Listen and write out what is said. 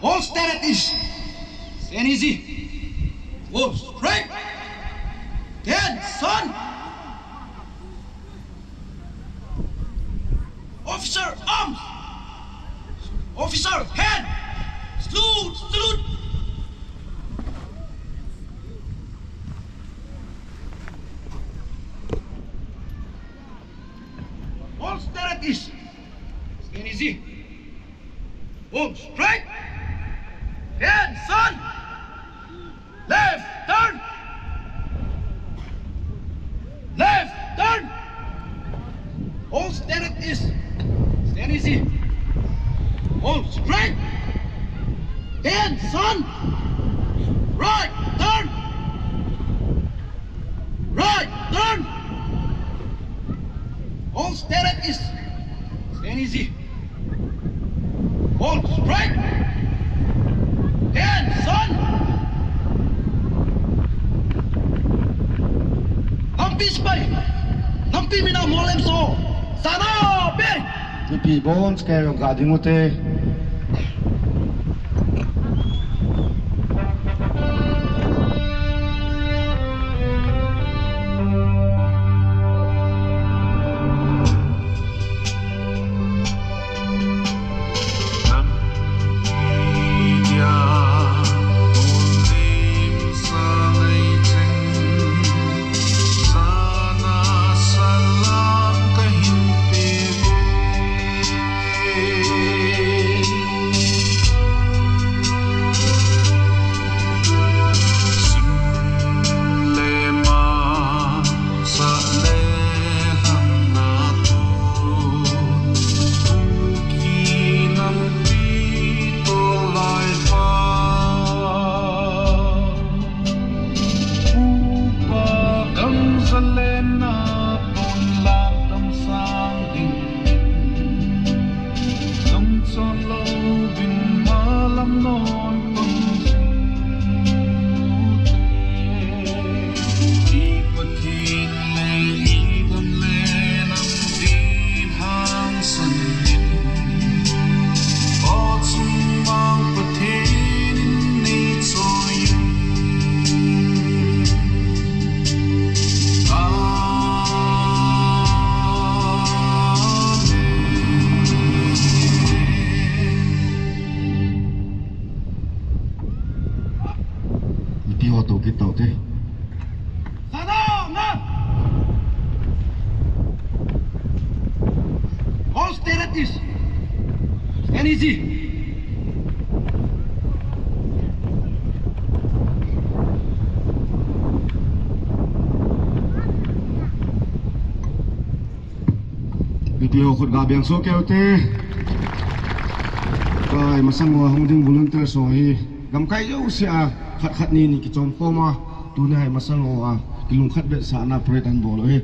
All stay at ease. Stand easy. Go straight. Dead, son. Officer, arms. Officer, head. Salute, salute. All stay at ease. Stand easy. Go straight. Dead, son. Left, turn. Left, turn. All stand at ease. Stand easy. Hold straight. Stand, son. Right, turn. Right, turn. All stand at ease. Stand easy. Hold straight. Stand, son. Lampi spy. Lampi mina molem so. Sana be. Tipi bones kayo gadingote. Tàu cái tàu thế. All stay at ease. Stand easy. Video khut gabiang so kêu thế. Kai masang mo hong ding volunteer so hi. Gam kai yo sia khat khat ni ki chom ko ma tu nai masang o a kilung khat be sa na pretan bolo hi.